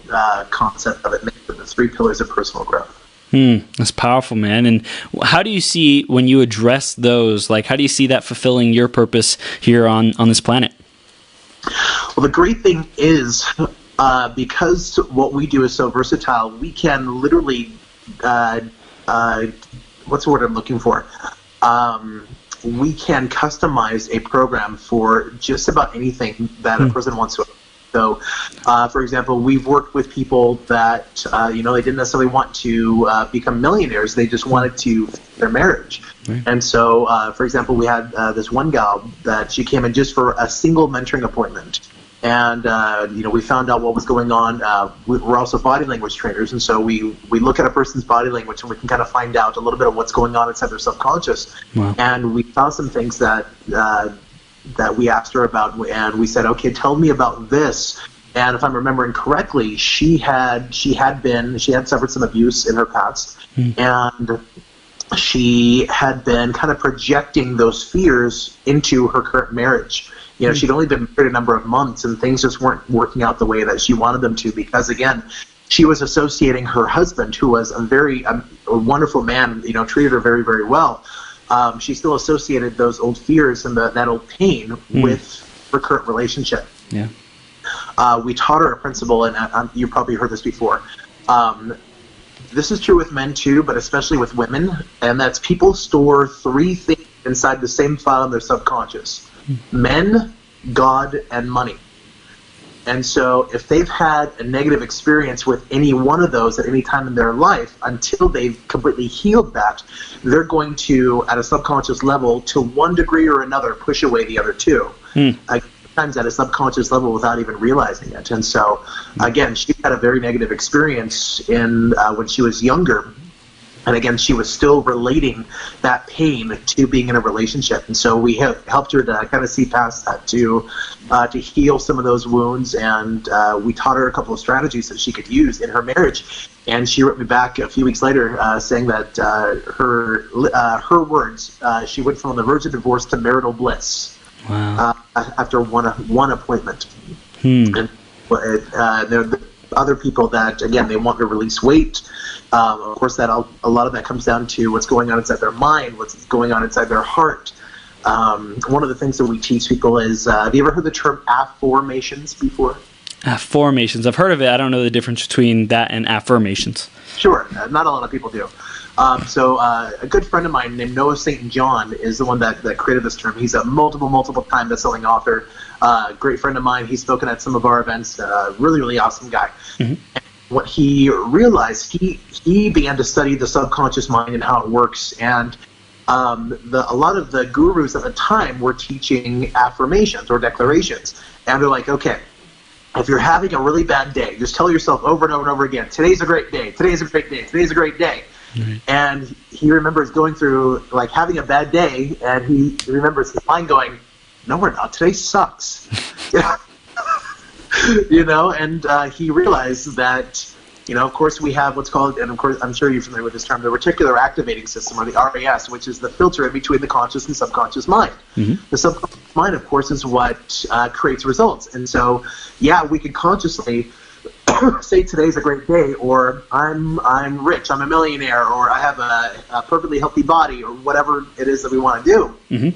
concept of it makes it the 3 pillars of personal growth. That's powerful, man. And how do you see, when you address those, like, how do you see that fulfilling your purpose here on this planet? Well, the great thing is, because what we do is so versatile, we can literally what's the word I'm looking for? We can customize a program for just about anything that a person wants to. So, for example, we've worked with people that, they didn't necessarily want to become millionaires. They just wanted to fix their marriage. Right. And so, for example, we had this one gal that she came in just for a single mentoring appointment. And, we found out what was going on. We're also body language trainers. And so we look at a person's body language and we can kind of find out a little bit of what's going on inside their subconscious. Wow. And we found some things that we asked her about, and we said, okay, tell me about this. And if I'm remembering correctly, she had suffered some abuse in her past, and she had been kind of projecting those fears into her current marriage. She'd only been married a number of months, and things just weren't working out the way that she wanted them to, because again, she was associating her husband, who was a wonderful man, treated her very, very well. She still associated those old fears and that old pain with her current relationship. Yeah. We taught her a principle, and you've probably heard this before. This is true with men too, but especially with women, and that's people store three things inside the same file in their subconscious: men, God, and money. And so if they've had a negative experience with any one of those at any time in their life, until they've completely healed that, they're going to, at a subconscious level, to one degree or another, push away the other two. Sometimes at a subconscious level without even realizing it. And so, again, she had a very negative experience when she was younger. And again, she was still relating that pain to being in a relationship. And so we helped her to kind of see past that, to heal some of those wounds. And we taught her a couple of strategies that she could use in her marriage. And she wrote me back a few weeks later saying that her words, she went from on the verge of divorce to marital bliss. Wow. After one appointment. And there are other people that, again, they want to release weight. Of course, a lot of that comes down to what's going on inside their mind, what's going on inside their heart. One of the things that we teach people is, have you ever heard the term affirmations before? Affirmations. I've heard of it. I don't know the difference between that and affirmations. Sure. Not a lot of people do. So a good friend of mine named Noah St. John is the one that created this term. He's a multiple time best-selling author. Great friend of mine. He's spoken at some of our events. Really, really awesome guy. Mm-hmm. And what he realized, he began to study the subconscious mind and how it works. And a lot of the gurus at the time were teaching affirmations or declarations. And they're like, okay, if you're having a really bad day, just tell yourself over and over and over again, today's a great day, today's a great day, today's a great day. Right. And he remembers going through, like, having a bad day, and he remembers his mind going, no, we're not, today sucks. And he realized that, of course we have what's called, and of course I'm sure you're familiar with this term, the reticular activating system, or the RAS, which is the filter in between the conscious and subconscious mind. Mm-hmm. The subconscious mind, of course, is what creates results. And so, yeah, we could consciously say today's a great day, or I'm rich, I'm a millionaire, or I have a perfectly healthy body, or whatever it is that we want to do. Mm-hmm.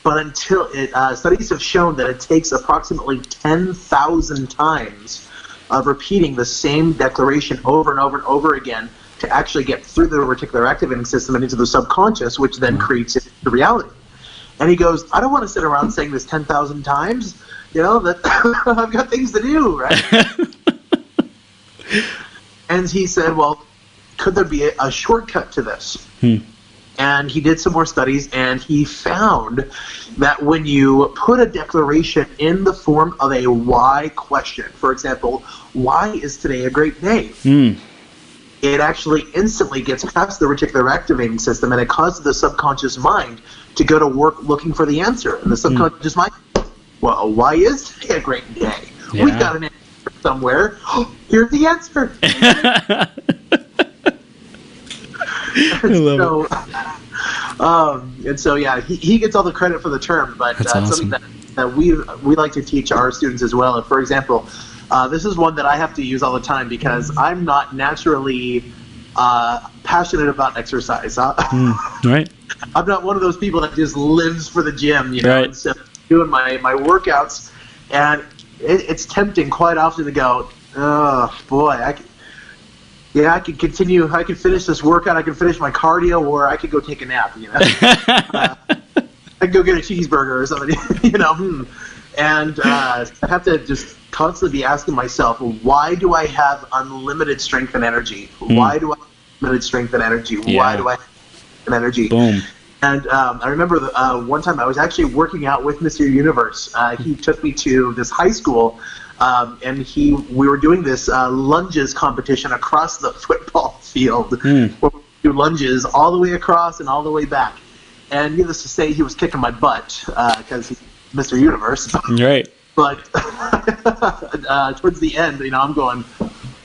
But until studies have shown that it takes approximately 10,000 times of repeating the same declaration over and over and over again to actually get through the reticular activating system and into the subconscious, which then creates it into reality. And he goes, I don't want to sit around saying this 10,000 times. That I've got things to do, right? And he said, well, could there be a shortcut to this? And he did some more studies, and he found that when you put a declaration in the form of a why question, for example, why is today a great day? It actually instantly gets past the reticular activating system, and it causes the subconscious mind to go to work looking for the answer. And the subconscious mind, well, why is today a great day? Yeah. We've got an answer somewhere. Here's the answer. And so, yeah, he gets all the credit for the term, but awesome. Something that we like to teach our students as well. And for example, this is one that I have to use all the time because I'm not naturally passionate about exercise. Right. I'm not one of those people that just lives for the gym, right. Instead of doing my workouts, and it's tempting quite often to go, oh boy, yeah, I could continue. I could finish this workout. I could finish my cardio, or I could go take a nap. I could go get a cheeseburger or something. And I have to just constantly be asking myself, why do I have unlimited strength and energy? Why do I have unlimited strength and energy? Why do I have energy? Boom. And I remember one time I was actually working out with Mr. Universe. He took me to this high school, and we were doing this lunges competition across the football field. Where we do lunges all the way across and all the way back. And needless to say, he was kicking my butt because he's Mr. Universe. Right. But towards the end, I'm going,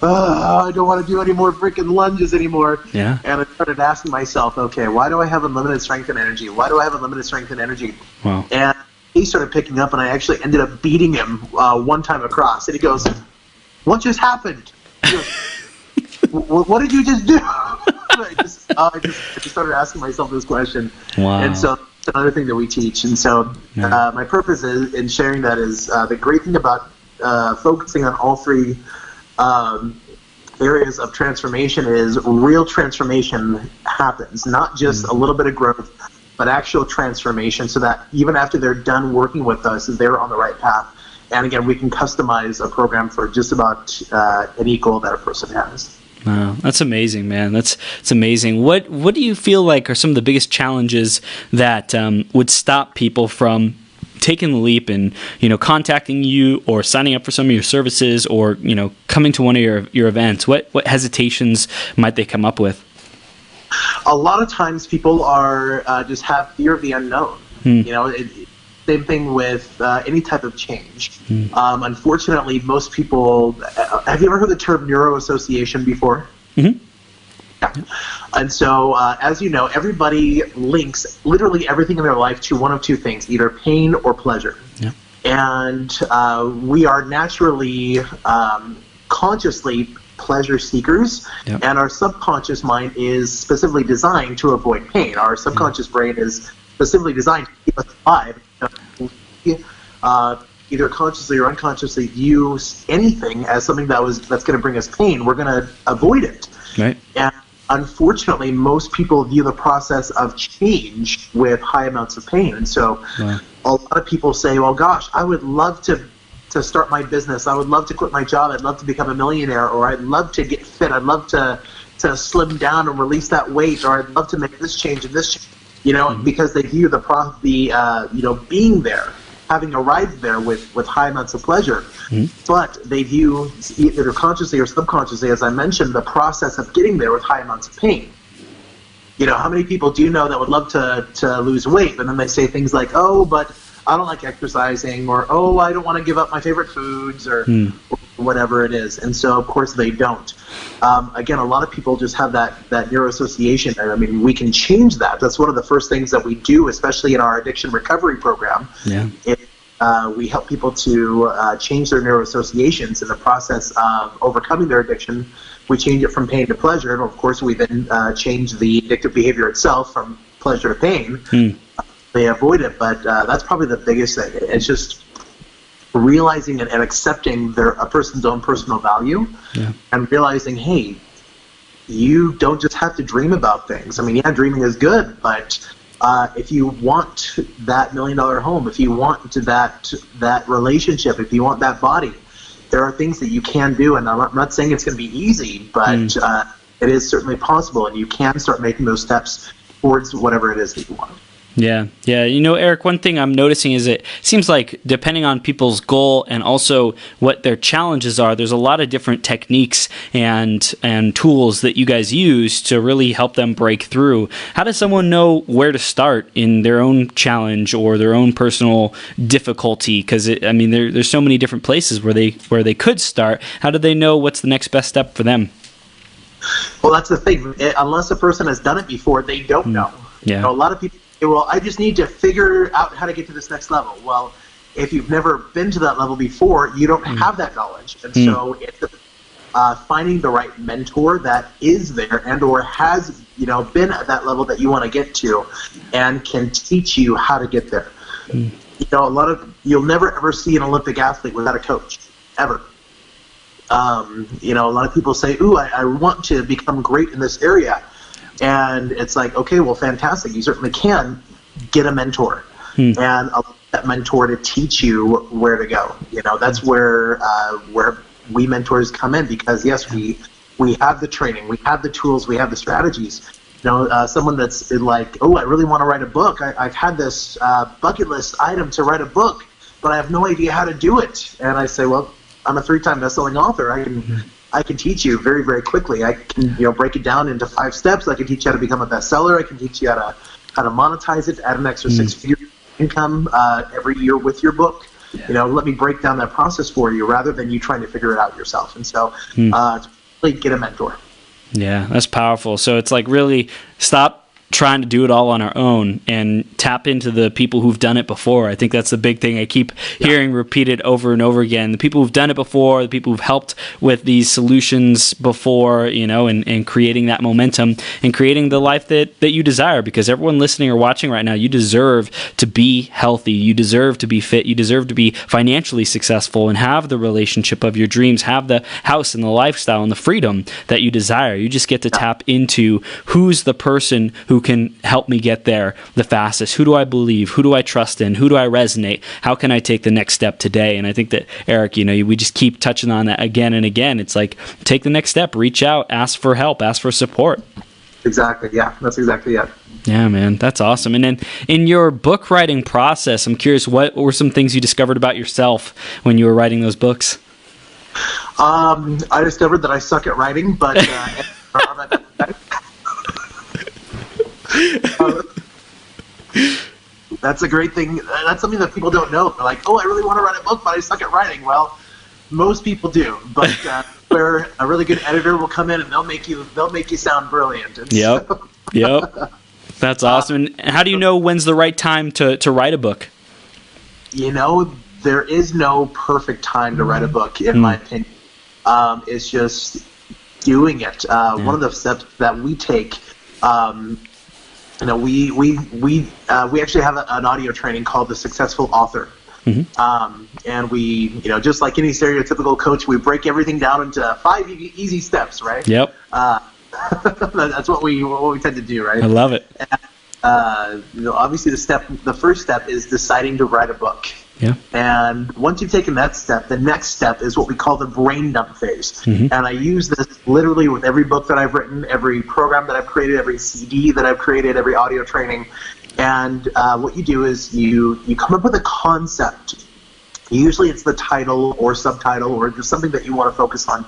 I don't want to do any more freaking lunges anymore. Yeah. And I started asking myself, okay, why do I have unlimited strength and energy? Why do I have unlimited strength and energy? Wow. And he started picking up, and I actually ended up beating him one time across. And he goes, what just happened? He goes, what did you just do? I just started asking myself this question. Wow. And so it's another thing that we teach. And so my purpose in sharing that is the great thing about focusing on all three areas of transformation is real transformation happens, not just a little bit of growth, but actual transformation, so that even after they're done working with us, they're on the right path. And again, we can customize a program for just about any goal that a person has. Wow, that's amazing, man. That's amazing. What do you feel like are some of the biggest challenges that would stop people from taking the leap and contacting you or signing up for some of your services or coming to one of your events? What hesitations might they come up with? A lot of times people are just have fear of the unknown. Same thing with any type of change. Unfortunately, most people have you ever heard the term neuroassociation before? Mm-hmm. Yeah. And so, as you know, everybody links literally everything in their life to one of two things, either pain or pleasure. Yeah. And we are naturally, consciously pleasure seekers, and our subconscious mind is specifically designed to avoid pain. Our subconscious brain is specifically designed to keep us alive. Either consciously or unconsciously view anything as something that's going to bring us pain. We're going to avoid it. Right. And unfortunately, most people view the process of change with high amounts of pain. And so a lot of people say, well, gosh, I would love to start my business. I would love to quit my job. I'd love to become a millionaire, or I'd love to get fit. I'd love to slim down and release that weight, or I'd love to make this change and this change, because they view the being there, having arrived there with high amounts of pleasure. But they view, either consciously or subconsciously, as I mentioned, the process of getting there with high amounts of pain. How many people do you know that would love to lose weight, but then they say things like, oh, but I don't like exercising, or, oh, I don't want to give up my favorite foods, or whatever it is. And so, of course, they don't. Again, a lot of people just have that neuroassociation. I mean, we can change that. That's one of the first things that we do, especially in our addiction recovery program. Yeah. We help people to change their neuroassociations in the process of overcoming their addiction. We change it from pain to pleasure, and of course, we then change the addictive behavior itself from pleasure to pain. They avoid it, but that's probably the biggest thing. It's just realizing and accepting a person's own personal value, and realizing, hey, you don't just have to dream about things. I mean, yeah, dreaming is good, but if you want that $1 million home, if you want that relationship, if you want that body, there are things that you can do. And I'm not saying it's going to be easy, but it is certainly possible, and you can start making those steps towards whatever it is that you want. Yeah. Eric, one thing I'm noticing is it seems like depending on people's goal and also what their challenges are, there's a lot of different techniques and tools that you guys use to really help them break through. How does someone know where to start in their own challenge or their own personal difficulty? Because there's so many different places where they could start. How do they know what's the next best step for them? Well, that's the thing. Unless a person has done it before, they don't know. Yeah. A lot of people say, well, I just need to figure out how to get to this next level. Well, if you've never been to that level before, you don't have that knowledge. And so it's finding the right mentor that is there and or has been at that level that you want to get to and can teach you how to get there. You'll never ever see an Olympic athlete without a coach, ever. A lot of people say, ooh, I want to become great in this area. And it's like, okay, well, fantastic. You certainly can get a mentor and allow that mentor to teach you where to go. That's where we mentors come in, because yes, we have the training, we have the tools, we have the strategies. Someone that's like, oh, I really want to write a book. I've had this bucket list item to write a book, but I have no idea how to do it. And I say, well, I'm a 3-time best-selling author. I can teach you very, very quickly. I can break it down into 5 steps. I can teach you how to become a bestseller. I can teach you how to monetize it, add an extra 6-figure income every year with your book. Let me break down that process for you rather than you trying to figure it out yourself. And so really get a mentor. Yeah, that's powerful. So it's like really stop trying to do it all on our own and tap into the people who've done it before. I think that's the big thing I keep hearing repeated over and over again. The people who've done it before, the people who've helped with these solutions before, and creating that momentum and creating the life that you desire, because everyone listening or watching right now, you deserve to be healthy. You deserve to be fit. You deserve to be financially successful and have the relationship of your dreams, have the house and the lifestyle and the freedom that you desire. You just get to tap into who's the person who can help me get there the fastest. Who do I believe? Who do I trust in? Who do I resonate? How can I take the next step today? And I think that, Eric, we just keep touching on that again and again. It's like, take the next step, reach out, ask for help, ask for support. Exactly. Yeah, that's exactly it. Yeah, man, that's awesome. And then in your book writing process, I'm curious, what were some things you discovered about yourself when you were writing those books? I discovered that I suck at writing, but that's a great thing. That's something that people don't know. They're like, oh, I really want to write a book, but I suck at writing. Well, most people do, but where a really good editor will come in and they'll make you sound brilliant. And Yep. That's awesome. And how do you know when's the right time to write a book? There is no perfect time to write a book, in my opinion. It's just doing it. One of the steps that we take, we actually have an audio training called the Successful Author. And we, just like any stereotypical coach, we break everything down into 5 easy steps, right? Yep. That's what we tend to do, right? I love it. And, obviously the first step is deciding to write a book. Yeah. And once you've taken that step, the next step is what we call the brain dump phase. And I use this literally with every book that I've written, every program that I've created, every CD that I've created, every audio training. And what you do is you come up with a concept. Usually it's the title or subtitle or just something that you want to focus on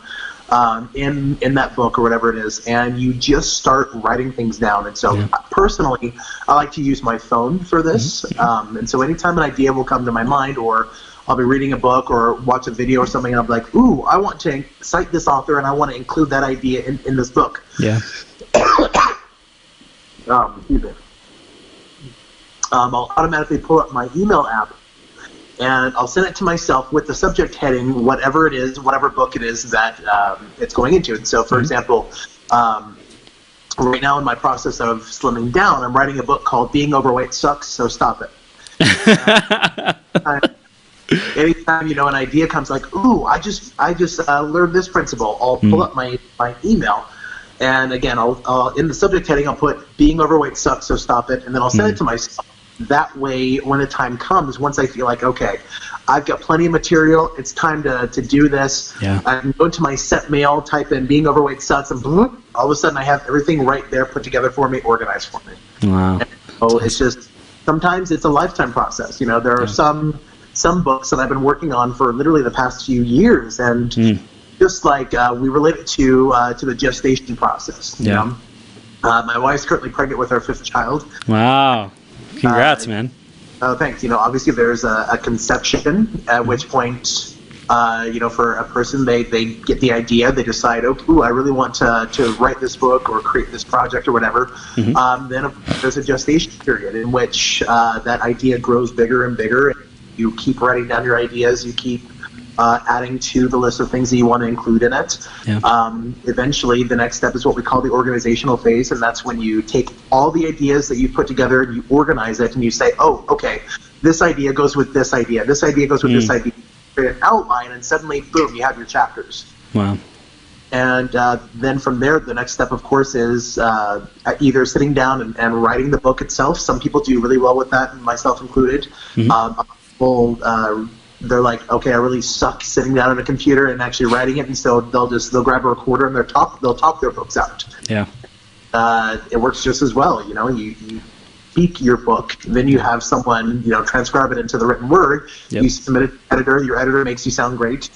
in that book or whatever it is, and you just start writing things down. And so personally, I like to use my phone for this. And so anytime an idea will come to my mind, or I'll be reading a book or watch a video or something, and I'm like, ooh, I want to cite this author and I want to include that idea in this book. Yeah. I'll automatically pull up my email app and I'll send it to myself with the subject heading, whatever it is, whatever book it is that it's going into. And so, for example, right now in my process of slimming down, I'm writing a book called Being Overweight Sucks, So Stop It. Anytime, an idea comes like, ooh, I just learned this principle, I'll pull up my email. And again, I'll in the subject heading, I'll put Being Overweight Sucks, So Stop It. And then I'll send it to myself. That way, when the time comes, once I feel like, okay, I've got plenty of material, it's time to do this, I can go into my set mail, type in Being Overweight Sucks, and all of a sudden I have everything right there put together for me, organized for me. Wow. And so it's just, sometimes it's a lifetime process. There are some books that I've been working on for literally the past few years, and just like we relate it to the gestation process. You know? My wife's currently pregnant with our 5th child. Wow. Congrats, man. Thanks. Obviously there's a conception, at which point, for a person, they get the idea, they decide, I really want to write this book or create this project or whatever. Then there's a gestation period in which that idea grows bigger and bigger. And you keep writing down your ideas, you keep adding to the list of things that you want to include in it. Eventually, the next step is what we call the organizational phase, and that's when you take all the ideas that you've put together and you organize it, and you say, oh, okay, this idea goes with this idea, this idea goes with this idea, create an outline, and suddenly, boom, you have your chapters. Wow. And then from there, the next step, of course, is either sitting down and writing the book itself. Some people do really well with that, myself included. People, they're like, okay, I really suck sitting down on a computer and actually writing it, and so they'll grab a recorder and they'll talk their books out. Yeah. It works just as well. You speak your book, then you have someone transcribe it into the written word. Yep. You submit it to the editor. Your editor makes you sound great.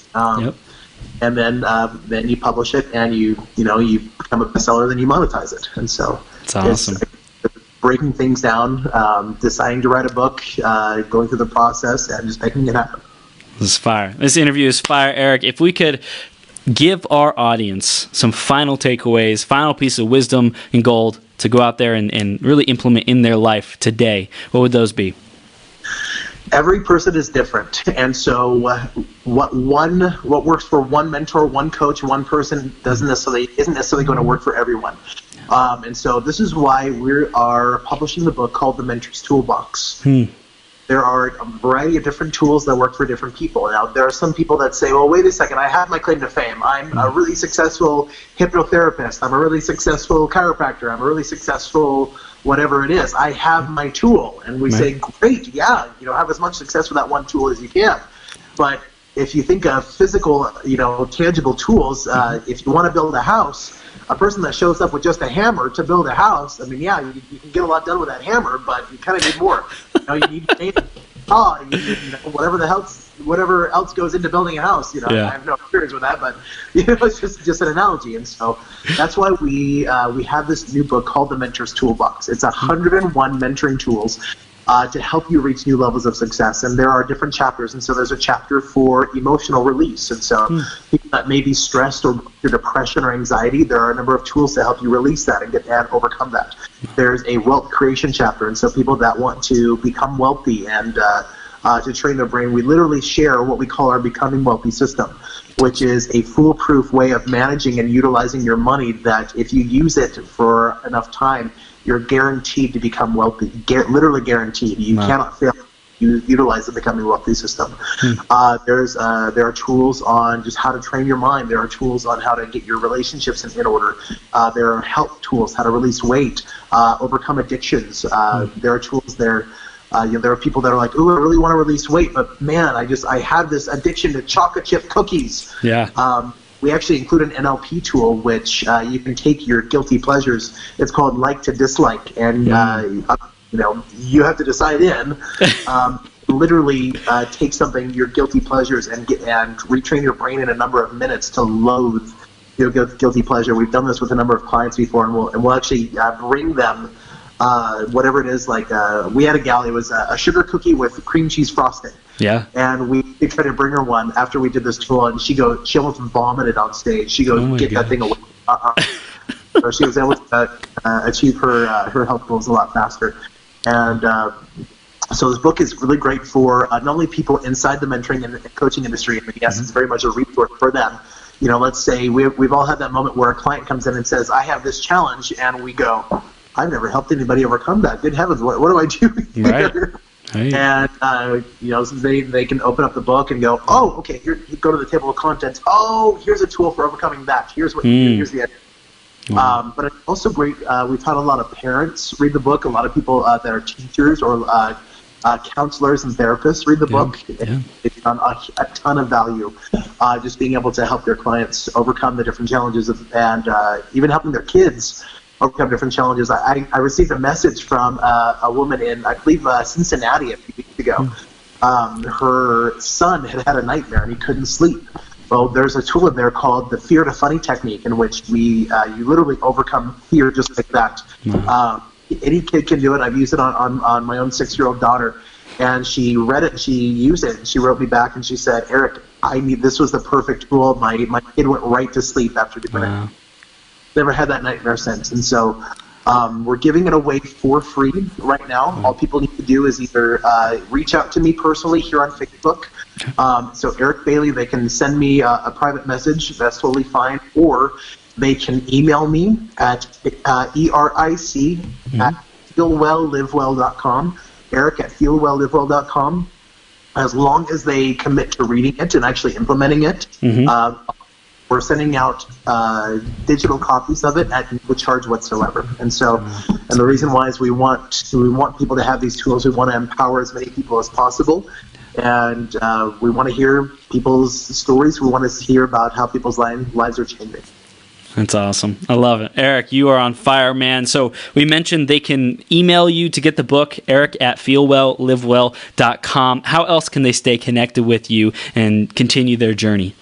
And then you publish it, and you become a bestseller. Then you monetize it, and so it's awesome. It's breaking things down, deciding to write a book, going through the process, and just making it happen. This is fire. This interview is fire, Eric. If we could give our audience some final takeaways, final piece of wisdom and gold to go out there and really implement in their life today, what would those be? Every person is different, and so what works for one mentor, one coach, one person isn't necessarily going to work for everyone. And so this is why we are publishing the book called The Mentor's Toolbox. There are a variety of different tools that work for different people. Now, there are some people that say, well, wait a second, I have my claim to fame. I'm a really successful hypnotherapist. I'm a really successful chiropractor. I'm a really successful whatever it is. I have my tool. And we say, great, yeah, have as much success with that one tool as you can. But if you think of physical, tangible tools, if you want to build a house, a person that shows up with just a hammer to build a house, I mean, yeah, you can get a lot done with that hammer, but you kind of need more. You need to need whatever else goes into building a house. I have no experience with that, but it's just an analogy. And so that's why we have this new book called The Mentor's Toolbox. It's 101 mentoring tools to help you reach new levels of success. And there are different chapters. And so there's a chapter for emotional release. And so people that may be stressed or through depression or anxiety, there are a number of tools to help you release that and overcome that. There's a wealth creation chapter. And so people that want to become wealthy and to train their brain, we literally share what we call our Becoming Wealthy system, which is a foolproof way of managing and utilizing your money that if you use it for enough time, you're guaranteed to become wealthy, literally guaranteed. You cannot fail to utilize the Becoming Wealthy system. There are tools on just how to train your mind. There are tools on how to get your relationships in order. There are health tools, how to release weight, overcome addictions. There are tools there. There are people that are like, ooh, I really want to release weight, but man, I have this addiction to chocolate chip cookies. Yeah. We actually include an NLP tool, which you can take your guilty pleasures. It's called like to dislike, and you have to decide literally take something, your guilty pleasures, and retrain your brain in a number of minutes to loathe your guilty pleasure. We've done this with a number of clients before, and we'll actually bring them whatever it is. Like we had a gal, it was a sugar cookie with cream cheese frosting. Yeah. And we tried to bring her one after we did this tool, and she almost vomited on stage. She goes, "Get that thing away." So she was able to achieve her health goals a lot faster. And so this book is really great for not only people inside the mentoring and coaching industry. I mean, yes, it's very much a resource for them. Let's say we've all had that moment where a client comes in and says, "I have this challenge," and we go, "I've never helped anybody overcome that. Good heavens, what do I do here?" Right. Right. And so they can open up the book and go, "Oh, okay." Here, you go to the table of contents. Oh, here's a tool for overcoming that. Here's here's the idea. But it's also great. We've had a lot of parents read the book. A lot of people that are teachers or counselors and therapists read the book. It's done a ton of value. Just being able to help their clients overcome the different challenges and even helping their kids overcome different challenges. I received a message from a woman in, I believe, Cincinnati a few weeks ago. Her son had a nightmare and he couldn't sleep. Well, there's a tool in there called the fear to funny technique, in which you literally overcome fear just like that. Any kid can do it. I've used it on my own 6-year-old daughter, and she read it and she used it, and she wrote me back and she said, "Eric, this was the perfect tool. My kid went right to sleep after doing it. Never had that nightmare since." And so we're giving it away for free right now. All people need to do is either reach out to me personally here on Facebook. So Eric Bailey, they can send me a private message. That's totally fine. Or they can email me at eric@feelwelllivewell.com, eric@feelwelllivewell.com. As long as they commit to reading it and actually implementing it, we're sending out digital copies of it at no charge whatsoever. And so, and the reason why is we want people to have these tools. We want to empower as many people as possible. And we want to hear people's stories. We want to hear about how people's lives are changing. That's awesome. I love it. Eric, you are on fire, man. So we mentioned they can email you to get the book, eric@feelwelllivewell.com. How else can they stay connected with you and continue their journey?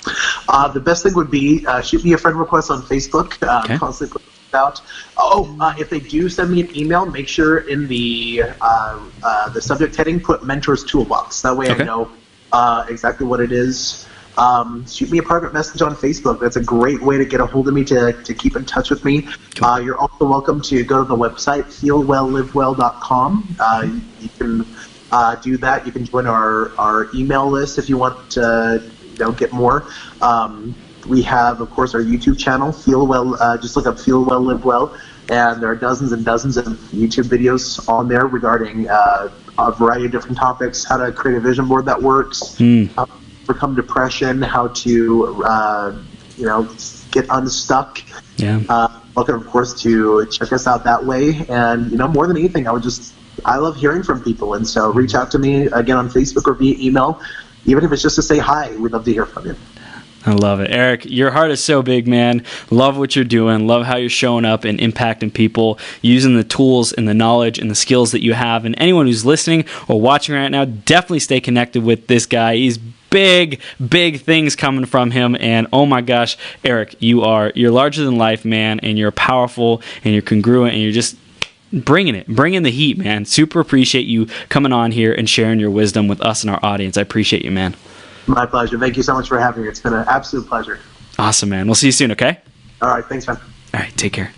The best thing would be shoot me a friend request on Facebook. Okay. Constantly putting it out. If they do send me an email, make sure in the subject heading put Mentors Toolbox. That way I know exactly what it is. Shoot me a private message on Facebook. That's a great way to get a hold of me, to keep in touch with me. Cool. You're also welcome to go to the website, feelwelllivewell.com. You can do that. You can join our email list if you want to get more. We have, of course, our YouTube channel, Feel Well. Just look up Feel Well, Live Well, and there are dozens and dozens of YouTube videos on there regarding a variety of different topics: how to create a vision board that works, how to overcome depression, how to get unstuck. Welcome, of course, to check us out that way. And more than anything, I love hearing from people, and so reach out to me again on Facebook or via email, even if it's just to say hi. We'd love to hear from you. I love it. Eric, your heart is so big, man. Love what you're doing. Love how you're showing up and impacting people, using the tools and the knowledge and the skills that you have. And anyone who's listening or watching right now, definitely stay connected with this guy. He's big things coming from him. And oh my gosh, Eric, you're larger than life, man. And you're powerful and you're congruent and you're just bringing the heat, man. Super appreciate you coming on here and sharing your wisdom with us and our audience. I appreciate you, man. My pleasure. Thank you so much for having me. It's been an absolute pleasure. Awesome, man. We'll see you soon, okay? All right. Thanks, man. All right. Take care.